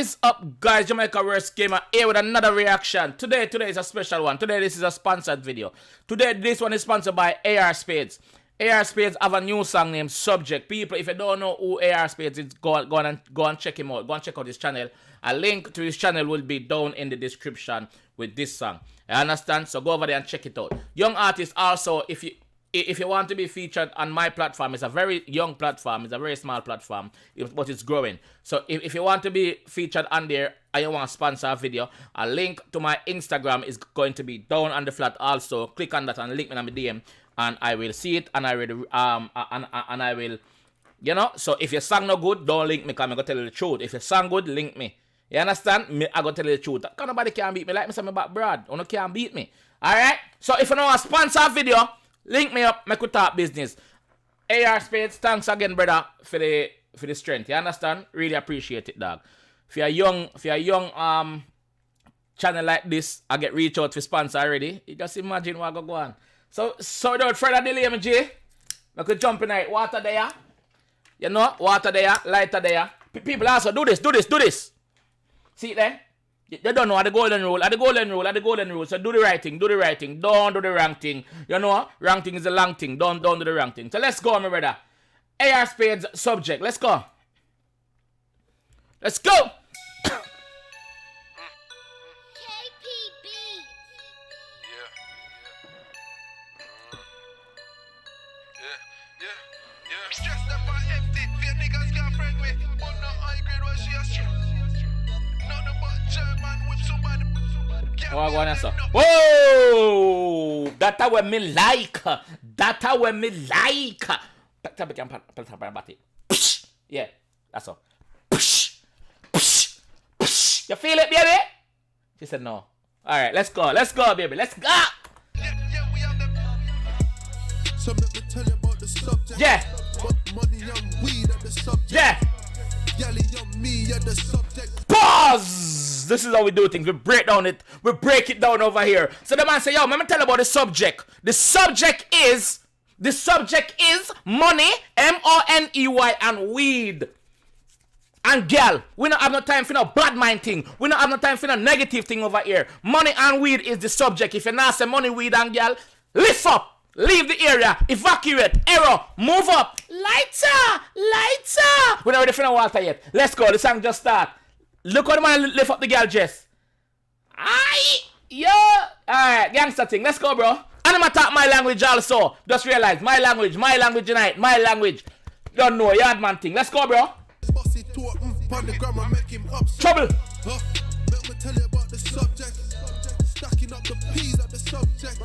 What is up, guys? Jamaica Worst Gamer here with another reaction. Today is a special one. Today this is a sponsored video. Today this one is sponsored by Spaydez. Spaydez have a new song named Subject. People, if you don't know who Spaydez is, go and check him out. Go and check out his channel. A link to his channel will be down in the description with this song. You understand? So go over there and check it out. Young artists also, if you want to be featured on my platform, it's a very young platform, it's a very small platform, but it's growing. So if you want to be featured on there and you want to sponsor a video, a link to my Instagram is going to be down on the flat also. Click on that and link me on my DM and I will see it and I will I will, you know. So if your song no good, don't link me because I'm going to tell you the truth. If your song good, link me. You understand? I'm going to tell you the truth. Because nobody can beat me like me say me back Brad. You can't beat me. Alright? So if you want to sponsor a video, link me up, make we talk business. Spaydez, thanks again, brother, for the strength. You understand? Really appreciate it, dog. If you're a young channel like this, I get reach out for sponsor already. You just imagine what go on. So without further delay, my G, I could jump in it. Water there. You know, water there, lighter there. People also do this. See it there? They don't know the golden rule, So do the right thing, Don't do the wrong thing. You know, wrong thing is the long thing. Don't do the wrong thing. So let's go, my brother. Spaydez Subject. Let's go. Let's go. Whoa! That's what me like. Yeah, that's all. You feel it, baby? She said no. Alright, let's go, baby. Let's go! Yeah! Yeah! Pause! This is how we do things. We break it down over here. So the man say, yo, let me tell you about the subject. The subject is money, M-O-N-E-Y, and weed. And girl, we don't have no time for no bad mind thing. We don't have no time for no negative thing over here. Money and weed is the subject. If you not say money, weed, and girl, lift up. Leave the area. Evacuate. Error. Move up. Lighter. We're not ready for no water yet. Let's go. The song just start. Look how the man lift up the girl dress. Aye. Yo. Alright. Gangster thing. Let's go, bro. And I'm gonna talk my language also. Just realize. My language tonight. My language. Don't know. Yard man thing. Let's go, bro. Trouble. Let me tell you about the subject. Stacking up the peas at the subject.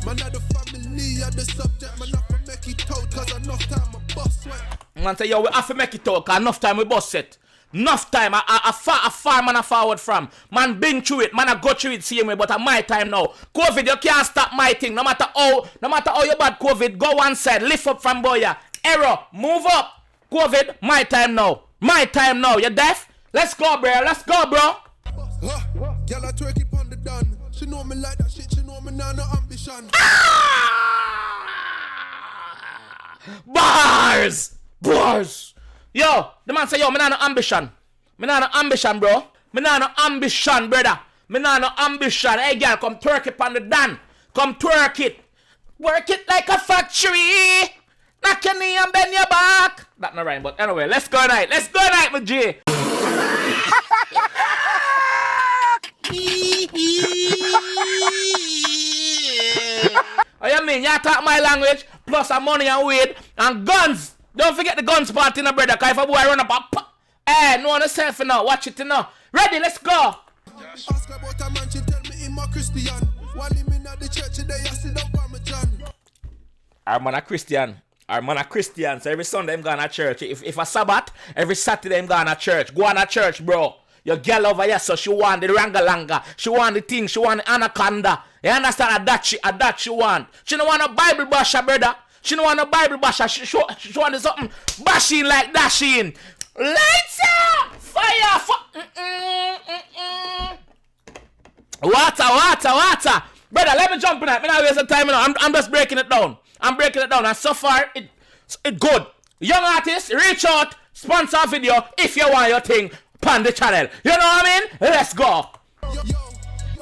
Man, the family at the subject. Man, I have to make it out cause enough time I bust sweat. Man say, yo, we have to make it out cause enough time we bust it. Enough time. A far man a forward from. Man been through it. Man I go through it same way, but at my time now. COVID, you can't stop my thing. No matter how you bad COVID, go one side. Lift up from boya. Error. Move up. COVID, my time now. You deaf? Let's go, bro. Girl, I twerk it on the done. She know me like that shit. She know me now no ambition. Bars. Yo, the man say, yo, me nah no ambition. Bro. Me nah no ambition, brother. Hey, girl, come twerk it on the done. Come twerk it. Work it like a factory. Knock your knee and bend your back. That no rhyme, but anyway, let's go night, my G. Oh, you mean you talk my language plus some money and weed and guns? Don't forget the guns part in the brother, cause if a boy run up hey, know yourself now, watch it now. Ready, let's go. Ask about a man, she tell me in my Christian. While him in the church today, I sit down by my John. Our man a Christian. So every Sunday I'm going to church. If a Sabbath, every Saturday I'm going to church. Go on to church, bro. Your girl over here, so she want the rangalanga. She want the thing. She want the anaconda. You understand? That she want. She don't want a Bible basher, brother. She don't want a Bible basher. She want something bashing like dashing. Lights up! Fire! Water. Brother, let me jump in it. I'm not wasting time. I'm just breaking it down. And so far, it's good. Young artists, reach out, sponsor a video if you want your thing. Pan the channel. You know what I mean? Let's go. Yo,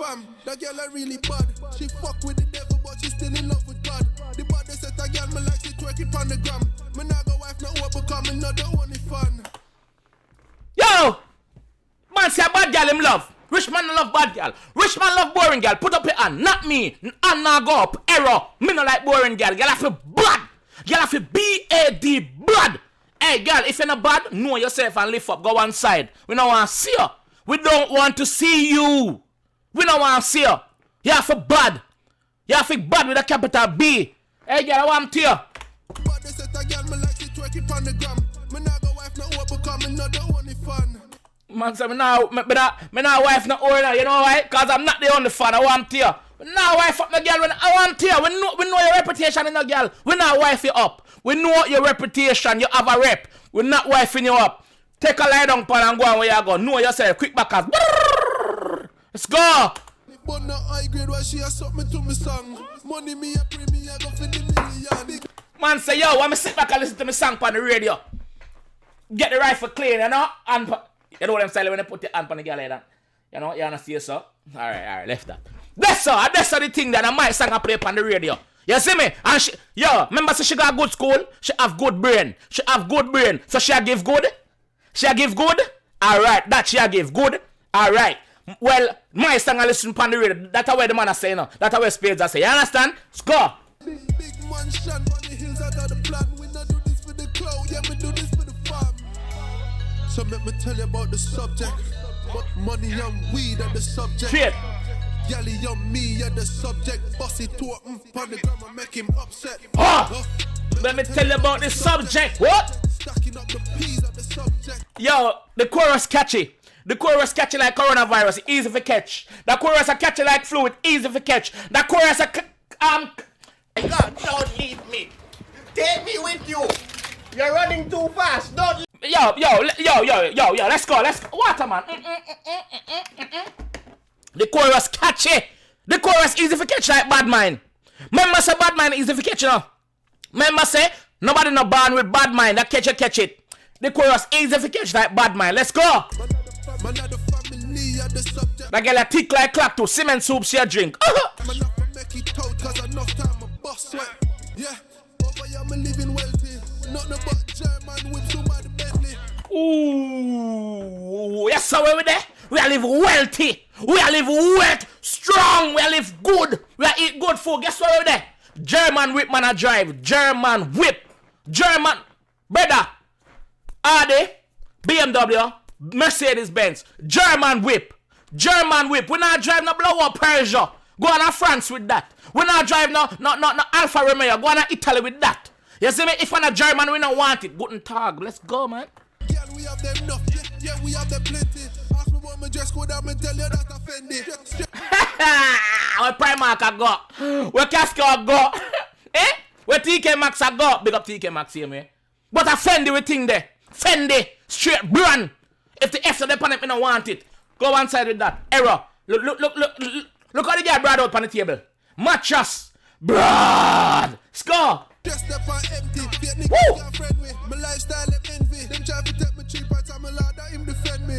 fam, that girl I really bad. She fuck with the devil, but she still in love with God. The body set a girl, me like she twerking on the gram. Me nah go wife, no what become me not the only fan. Yo! Man say a bad girl him love. Rich man love bad girl. Rich man love boring girl. Put up your hand. Not me. Hand now go up. Error. Me no like boring girl. Girl have to bad. Girl have to B-A-D bad. Hey girl, if you're not bad, know yourself and lift up. Go one side. We don't want to see you. We don't want to see you. We don't want to see you. You have to bad. You have to bad with a capital B. Hey girl, I want to you. Body set a girl, me like she twerking on the gram. Me nah go wife, no what become me not the only fan. Man say me now wife no owner, you know why? Cause I'm not the only fan, I want to you. Me now wife up my girl when I want to you. We know your reputation in a girl. We not wife you up. We know your reputation, you have a rep. We not wifing you up. Take a lie down pan and go on where you go. Know yourself, quick backers. Let's go. But no high grade why she has something to me song. Money me a pray me I go for the million. Man say yo, when me sit back and listen to me song on the radio. Get the rifle clean, you know? And you know what I'm saying when they put your hand on the girl like that. You know, you understand so? Alright, left that. That's the thing that I might sing and play on the radio. You see me? And she, yo, remember so she got good school? She have good brain. She have good brain. So she give good? She give good? Alright, that she give good? Alright. Well, my song I listen on the radio. That's what the man is saying now. That's what Spaydez say. You understand? Let's go. Big mansion on the hills out of the plan. We not do this for the cloud, yeah, we do this for the farm. So let me tell you about the subject. Money and weed are the subject. Shit. Yally on me are the subject. Bossy to on the grammar make him upset. Let me tell you about the subject. What? Stacking up the peas are the subject. Yo, the chorus catchy. The chorus catchy like coronavirus, easy for catch. The chorus are catchy like fluid, easy for catch. The chorus are God, don't leave me. Take me with you. You're running too fast. Don't leave. Yo, let's go. Water, man. The chorus catchy. The chorus easy for catch like bad mind. Remember say bad mind easy for catch, you know. Remember say, nobody no born with bad mind. That catch it. The chorus easy for catch like bad mind. Let's go. That girl a tick like clock to cement soup she a drink. Ooh, yes, so we there. We are live wealthy. We are live wealth, strong. We are live good. We are eat good food. Guess what we there? German whip man a drive. German whip. German brother. Audi, BMW, Mercedes Benz. German whip. German whip. We not drive no blow up Persia. Go on to France with that. We not drive no Alfa Romeo. Go on to Italy with that. You see me? If I'm a German, we don't want it. Guten Tag. Let's go, man. Yeah, we have them enough. Yeah, we have them plenty. Ask me what my dress code, I'm gonna tell you that offended. Where Primark I got? Where Casco I got? Eh? Where 𝐷𝐀𝐏𝐿 I got? Big up 𝐷𝐀𝐏𝐿 here, man. But a Fendi we thing there. Fendi. Straight brand. If the F on the planet, we don't want it. Go one side with that. Error. Look how the guy brought out on the table. Mattress. Brad. Score. Just up on empty. Woo! My lifestyle of envy. Them try to take me cheap, but I'm a lad that him defend me.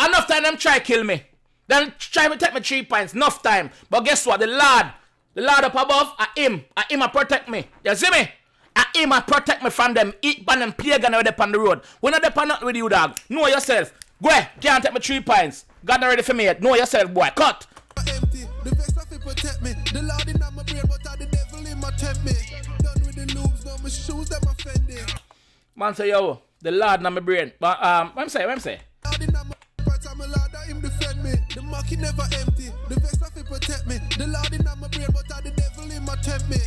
Enough time them try kill me. Then try to take me 3 points. Enough time. But guess what? The Lord up above, him a protect me. You see me? Him a protect me from them. Eat pan them pagan over there on the road. We not depend not with you, dog. Know yourself. Go ahead. Can't take me 3 points. God not ready for me yet. Know yourself, boy. Cut. Empty. The vest of it protect me. The Lord in my brain, but the devil in my tempt me. Done with the loops, no my shoes that my Fendi. Man say yo, the Lord na my brain. But what I'm say? Lord in my part, I'm a Lord that him defend me. The market never empty. The vest of it protect me. The Lord in my brain, but the devil in my tempt me.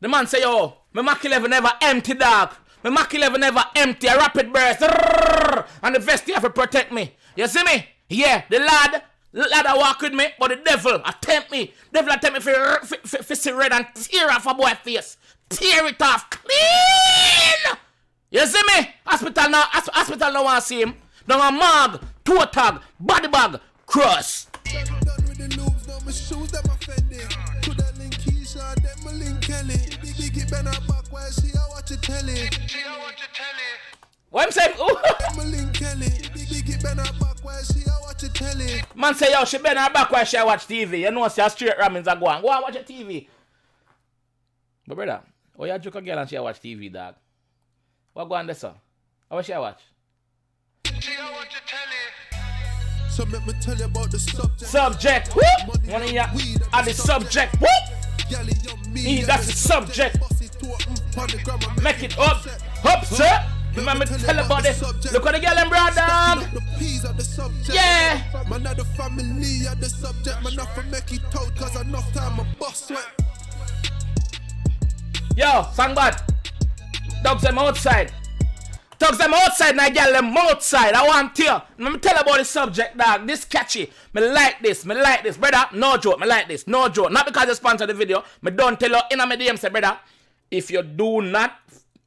The man say yo, my Mac 11 never empty, dog. My Mac 11 never empty. A rapid burst. And the vest have to protect me. You see me? Yeah, the Lord I walk with me, but the devil attempt me. Devil attempt me for see red and tear off a boy face. Tear it off clean. You see me? Hospital now want to see him. Now a mag, toe tag, body bag, cross. Done with the loops, no my shoes that my Fendi. Could I link Keisha, then my link Kelly. Big it bend her back while she a watch it telly. What I'm saying? My link Kelly. bend her back while she a watch the telly. Man say, yo, she bend her back while she a watch TV. You know, see a straight rammings are going. Go and watch the TV. But brother, oh, you joke a girl and she a watch TV, dog. What go on there, sir? How she a watch? She a watch the telly. So let me tell you about the subject. Subject, whoop! One of you are the subject, whoop! That's the subject. Make it up, sir. Remember to tell about this. Look at the girl and brother. Yeah. Man of the family are the subject. Man not for make it out cause enough time a boss sweat. Yo, sang bad. Dogs them outside. Dogs them outside and I get them outside. I want you. Let me tell about the subject, dog. This catchy. Me like this. Brother, no joke. Me like this. No joke. Not because you sponsor the video. Me don't tell you in my DM say, brother, if you do not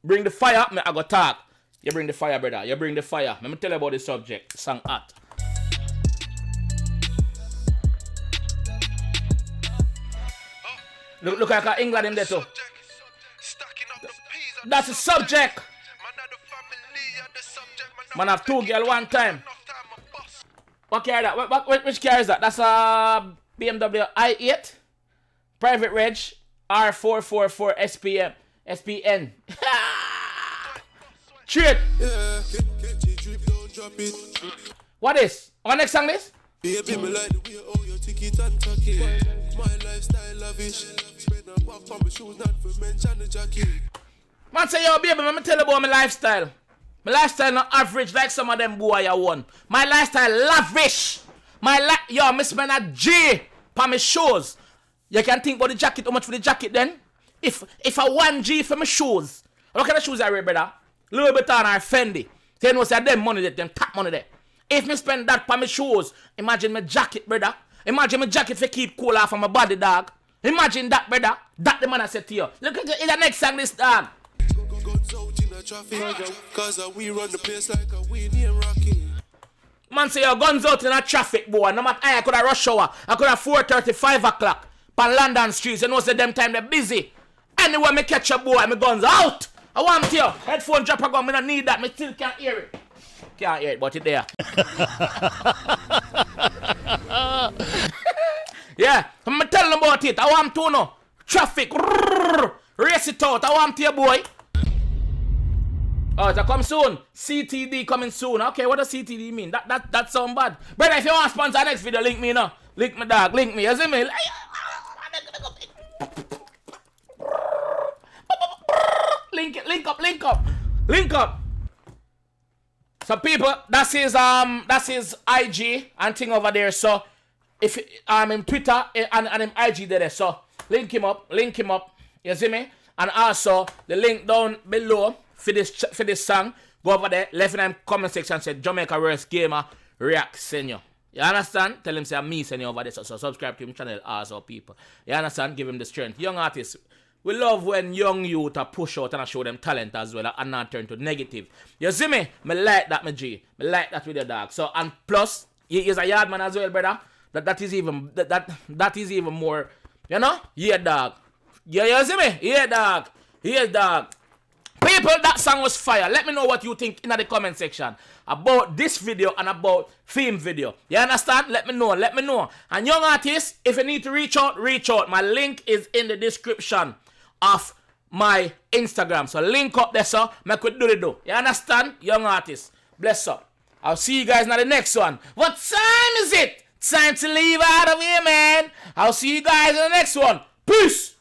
bring the fire, me I go talk. You bring the fire, brother. You bring the fire. Let me tell you about the subject. Song hot. Look like England in there too. That's the subject. Man have two girl one time. What car is that? Which car is that? That's a BMW i8 private reg R444 SPN. Shit. What is? Our next song this? Baby, me like the way all your ticket and tacky. My lifestyle lavish. Spend a buck on my shoes, not for mention the jacket. Man say, yo, baby, let me tell you about my lifestyle. My lifestyle not average like some of them boy you want. My lifestyle lavish. Yo, me spend a G for my shoes. You can think about the jacket, how much for the jacket then? If I 1G for my shoes, what kind of shoes I wear, brother? Louis Vuitton or Fendi. So you know, say them money there, them top money there. If me spend that for my shoes, imagine my jacket, brother. Imagine my jacket for keep cool off of my body, dog. Imagine that, brother. That the man I said to you. Look at the next song, this dog. Cause we run the place like a Winnie and Rocky. Man say your guns out in a traffic, boy. No matter I could have rush hour. I could have 4:30, 5 o'clock. On London streets. You know, say them time they're busy. Anyway, me catch a boy, my guns out. I want you. Headphone drop a gun, me don't need that. Me still can't hear it. Can't hear it, but it's there. Yeah, I'm telling them about it. I want to know. Traffic. Race it out. I want you, boy. Oh, it's a come soon. CTD coming soon. Okay, what does CTD mean? That sound bad. Brother, if you want to sponsor the next video, link me now. Link me, dog. Link me. You see me? Link up. So people, that's his IG and thing over there. So if I'm in Twitter and in IG there, so link him up. You see me? And also the link down below for this song. Go over there, left in the comment section, say Jamaica Worst Gamer React Senior. You understand? Tell him say me send you over there. So subscribe to him channel also people. You understand? Give him the strength. Young artists. We love when young youth are push out and show them talent as well and not turn to negative. You see me? Me like that, my G. Me like that with your dog. So, and plus, he is a yard man as well, brother. That is even more, you know? Yeah, dog. Yeah, you see me? Yeah, dog. Yeah, dog. People, that song was fire. Let me know what you think in the comment section about this video and about theme video. You understand? Let me know. And young artists, if you need to reach out. My link is in the description of my Instagram. So link up there, so make it do. You understand? Young artists. Bless up. I'll see you guys in the next one. What time is it? Time to leave out of here, man. I'll see you guys in the next one. Peace.